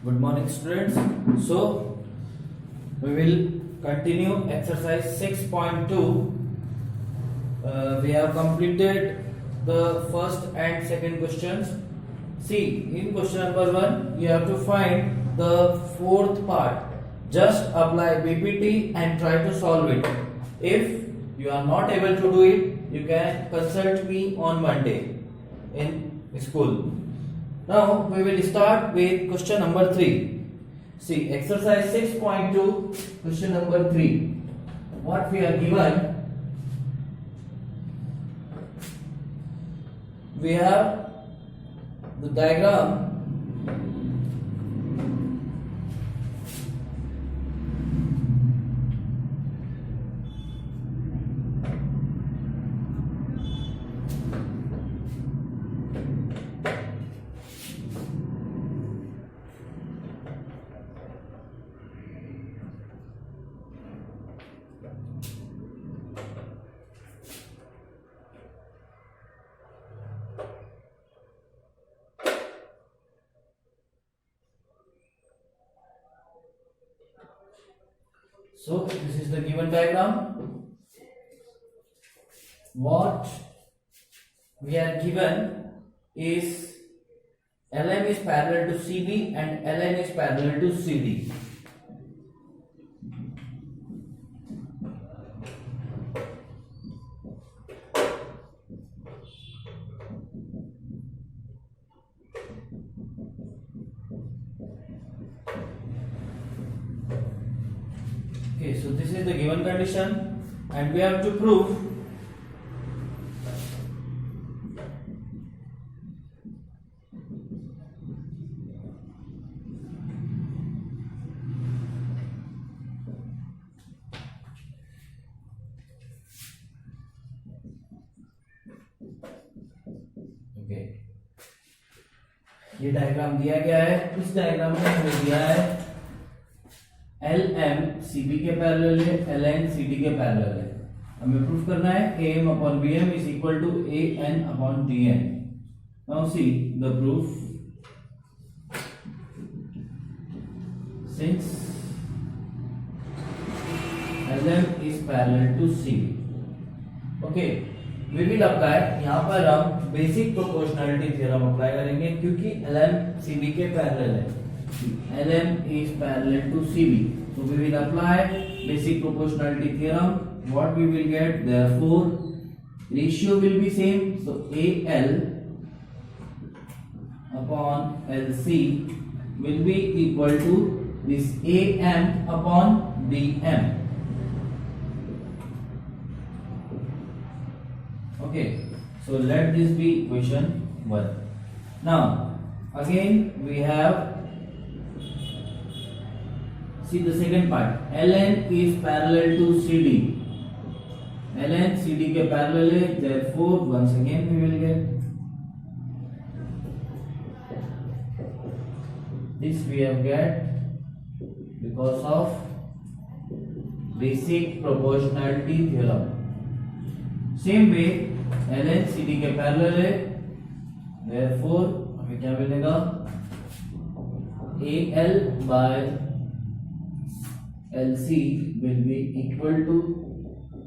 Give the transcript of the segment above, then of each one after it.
Good morning, students. So, we will continue exercise 6.2. We have completed the first and second questions. See, in question number 1, you have to find the fourth part. Just apply BPT and try to solve it. If you are not able to do it, you can consult me on Monday in school. Now we will start with question number 3. See, exercise 6.2, question number 3. What we are given, we have the diagram. So this is the given diagram. What we are given is LM is parallel to CB and LN is parallel to CD. Okay, so this is the given condition and we have to prove ये diagram दिया गया है। इस diagram में हमें दिया है LM CB के पैरेलल है, LN CD के पैरेलल है। हमें प्रूफ करना है AM upon BM is equal to AN upon DN. Now see the proof. Since LM is parallel to CB, okay, we will apply. यहाँ पर हम बेसिक प्रोपोर्शनलिटी थ्योरम अप्लाई करेंगे क्योंकि LM CB के पैरेलल है. LM is parallel to CB. So we will apply basic proportionality theorem. What we will get? Therefore, ratio will be same. So AL upon LC will be equal to this AM upon BM. Okay. So let this be equation 1. Now again we have. See the second part. LN is parallel to CD. LN CD के parallel है. Therefore, once again we will get this. We have get because of basic proportionality theorem. Same way LN CD के parallel है. Therefore, हमें क्या मिलेगा? AL by LC will be equal to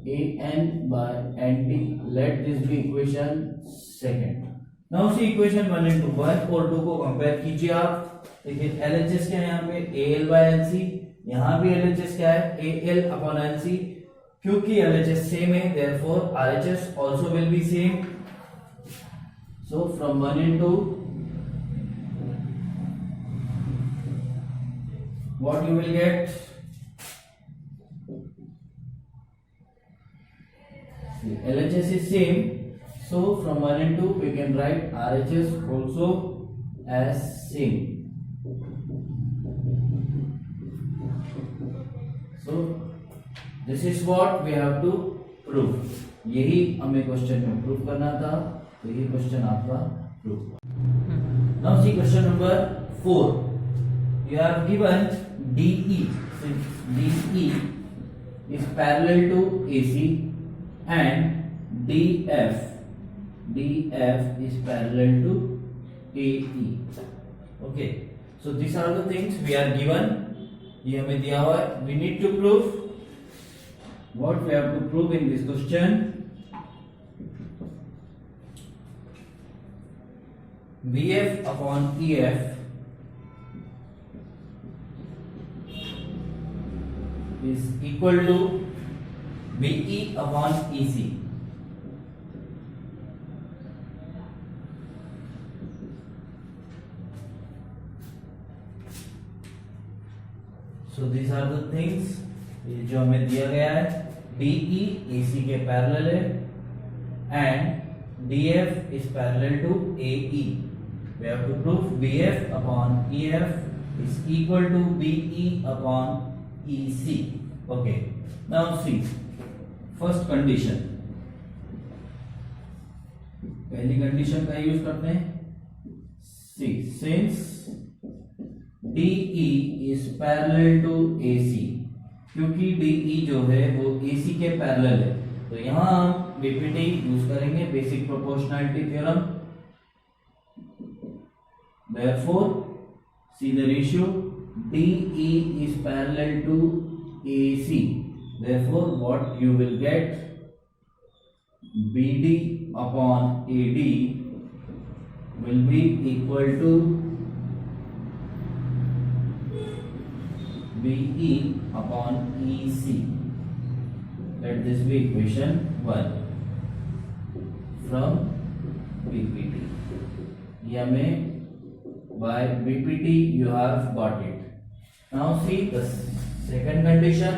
AN by ND. Let this be equation second. Now see equation 1 and 2. 1 और 2 को compare कीजिए आप. देखिए LHS क्या है यहाँ पे? AL by LC. यहाँ भी LHS क्या है? AL upon LC. क्योंकि LHS सेम है, therefore RHS also will be same. So from 1 and 2, what you will get? LHS is same, so from 1 and 2 we can write RHS also as same. So this is what we have to prove. यही हमें question में prove करना था, तो ये question आपका prove. Now see question number 4. You have given DE. Since DE is parallel to AC and DF is parallel to AE. Okay, So these are the things we are given. ये हमें दिया हुआ है. We need to prove. What we have to prove in this question? BF upon EF is equal to BE upon EC. So these are the things ये जो हमें दिया गया है. DE AC के पैरेलल है and DF is parallel to AE. We have to prove BF upon EF is equal to BE upon EC. Okay. Now see first condition. पहली condition का यूज करते हैं. See since DE is parallel to AC, क्योंकि DE जो है वो AC के parallel है, तो यहां हम BPT यूज करेंगे, basic proportionality theorem. Therefore, see the ratio DE is parallel to AC. Therefore, what you will get, BD upon AD will be equal to BE upon EC. Let this be equation 1 from BPT. ये हमें by BPT you have got it. Now see the second condition.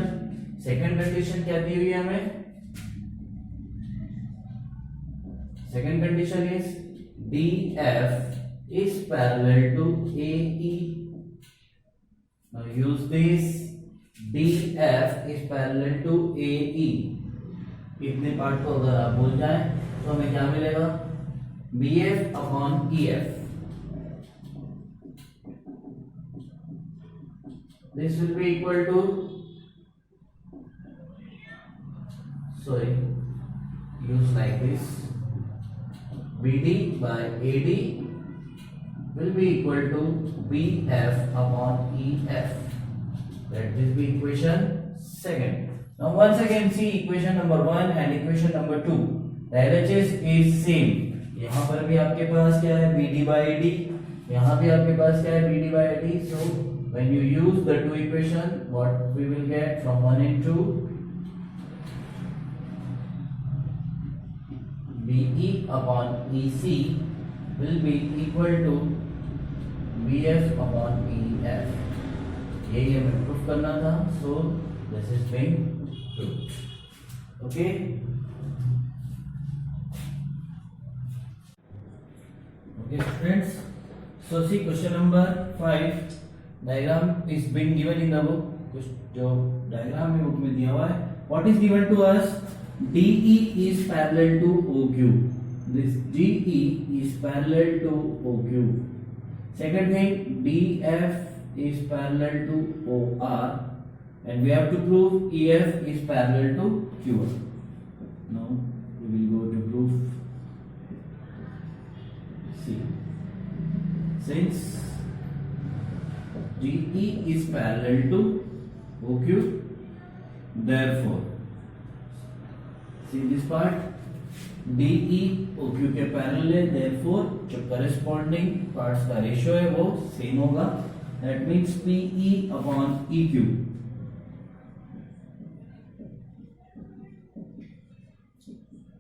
Second condition क्या दी हुई है हमें? Second condition is DF is parallel to AE. Now use this. DF is parallel to AE. इतने part को अगर आप भूल जाएं तो हमें क्या मिलेगा? BF upon EF. This will be equal to, sorry, use like this. BD by AD will be equal to BF upon EF. Let this be equation second. Now once again see equation number 1 and equation number 2. The LHS is same. यहाँ पर भी आपके पास क्या है? BD by AD. यहाँ भी आपके पास क्या है? BD by AD. So when you use the two equation, what we will get from 1 and 2, BE upon EC will be equal to BF upon EF. यही हमें प्रूफ करना था. So this is being proved. Okay. Okay friends. So see question number 5. Diagram is been given in the book. कुछ जो diagram है book में दिया हुआ है. What is given to us? DE is parallel to OQ. This DE is parallel to OQ. Second thing, DF is parallel to OR, and we have to prove EF is parallel to QR. Now we will go to proof. See, since DE is parallel to OQ, therefore see this part, DE OQ के parallel है, therefore जो corresponding parts का ratio है वो same होगा. That means PE upon EQ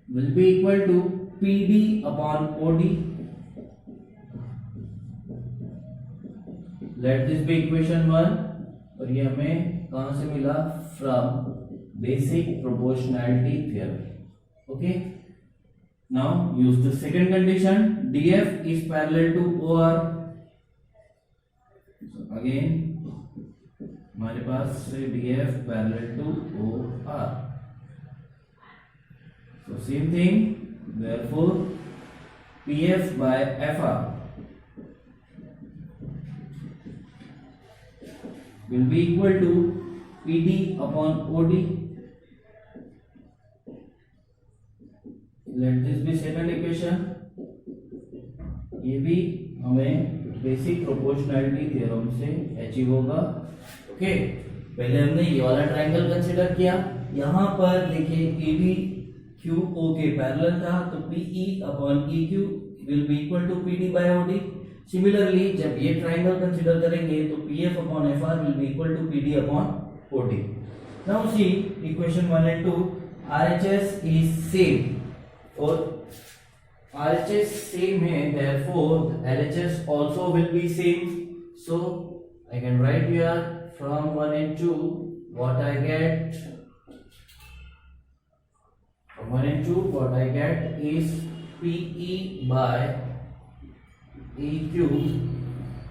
will be equal to PD upon OD. Let this be equation 1. और ये हमें कहां से मिला? From basic proportionality theorem. Okay. Now use the second condition. DF is parallel to OR. So again हमारे पास से DF parallel to OR. So same thing. Therefore PF by FR will be equal to PD upon OD. Let this be second equation. ये भी हमें basic proportionality theorem से achieve होगा। Okay, पहले हमने ये वाला ट्रायंगल कंसीडर किया। यहाँ पर देखिए ए बी क्यू ओ के पैरेलल था, तो PE upon EQ will be equal to PD by OD। Similarly जब ये ट्रायंगल कंसीडर करेंगे तो PF upon FR will be equal to PD upon OD। Now see equation 1 and 2, RHS is same और RHS same है, therefore LHS also will be same. So I can write here from 1 and 2 what I get. From 1 and 2 what I get is PE by EQ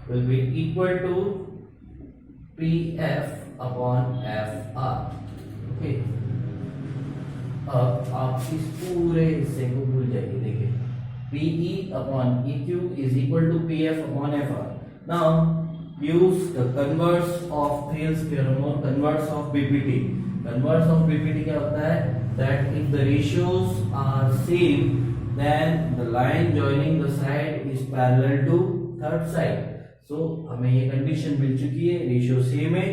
will be equal to PF upon FR. Okay. अब आप इस पूरे हिस्से को भूल जाइए। देखिए PE upon EQ is equal to PF upon FR. Now use the converse of Thales theorem or converse of BPT. Converse of BPT क्या होता है? That if the ratios are same, then the line joining the side is parallel to third side. So हमें ये condition मिल चुकी है, ratio same है,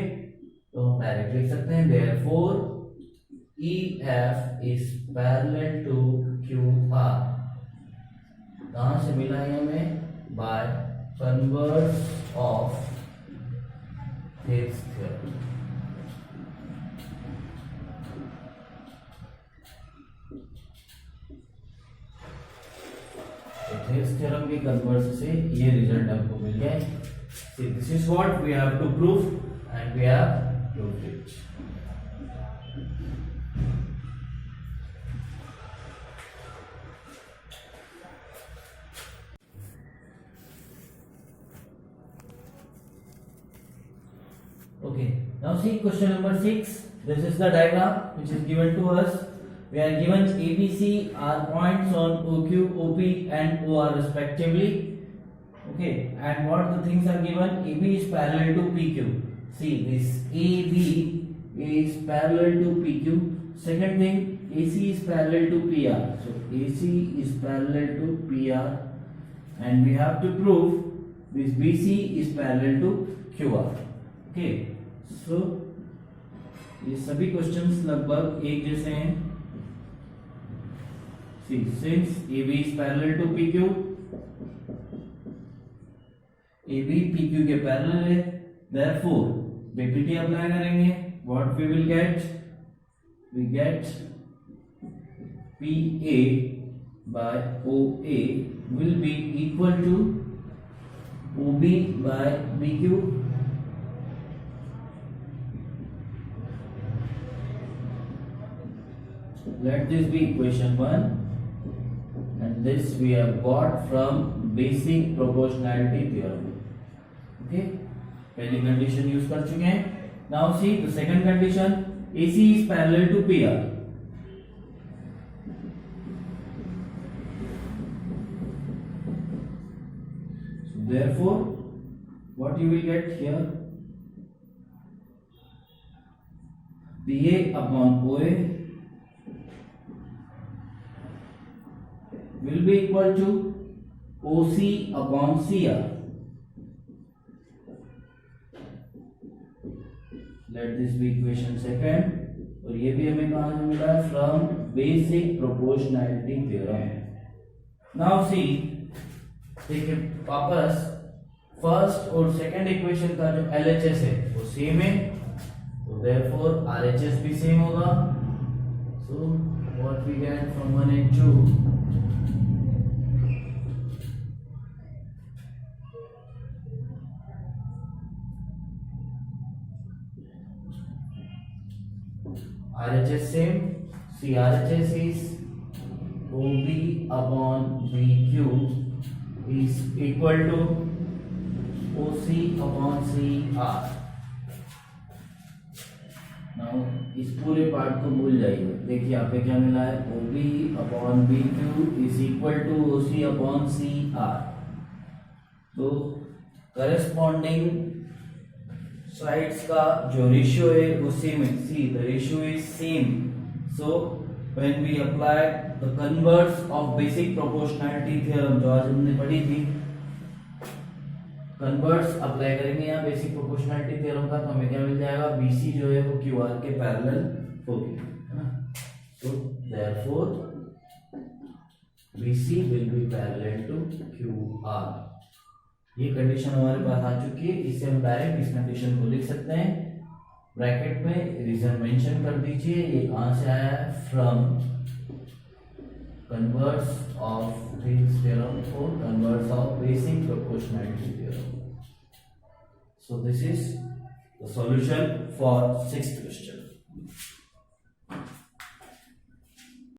तो हम डायरेक्ट लिख सकते हैं therefore EF is parallel to QR. कहाँ से मिला है हमें? By converse of Thales theorem. तो Thales theorem के कन्वर्स से ये रिजल्ट आपको मिल गया। See, this is what we have to prove and we have proved it. Okay, now see question number 6. This is the diagram which is given to us. We are given ABC are points on OQ, OP and OR respectively. Okay, and what the things are given? AB is parallel to PQ. See, this AB is parallel to PQ. Second thing, AC is parallel to PR. So AC is parallel to PR, and we have to prove this BC is parallel to QR. Okay, so ये सभी questions लगभग एक जैसे हैं। See, since AB is parallel to PQ, AB PQ के parallel है, therefore BPT apply करेंगे, what we will get? We get PA by OA will be equal to OB by BQ. Let this be equation 1, and this we have got from basic proportionality theorem. Okay, पहली condition use कर चुके हैं। Now see the second condition, AC is parallel to PR. So therefore what you will get here, PA upon OA will be equal to OC upon CR. Let this be equation second, और ये भी हमें कहाँ से मिला है? From basic proportionality theorem. Now see, देखिए वापस फर्स्ट और सेकंड इक्वेशन का जो LHS है वो सेम है, तो therefore RHS भी सेम होगा। So what we get from 1 and 2, RHS same. See, RHS is OB upon BQ is equal to OC upon CR. Now इस पूरे पार्ट को भूल जाइए। देखिए यहाँ पे क्या मिला है? OB upon BQ is equal to OC upon CR. तो corresponding साइड्स का जो रेशियो है वो सेम है। See the ratio is same, so when we apply the converse of basic proportionality theorem जो आज हमने पढ़ी थी, कन्वर्स अप्लाई करेंगे यहाँ बेसिक प्रोपोर्शनैलिटी थ्योरम का, तो हमें क्या मिल जाएगा, BC जो है वो QR के पैरेलल होगी, है ना। तो therefore BC will be parallel to QR। ये कंडीशन हमारे पास आ चुकी है। इससे हम डायरेक्ट इस कंडीशन को लिख सकते हैं, ब्रैकेट में रीजन मेंशन कर दीजिए। ये कहां से आया है, from converse of this theorem for converse of basic proportionality theorem. So this is the solution for 6th question.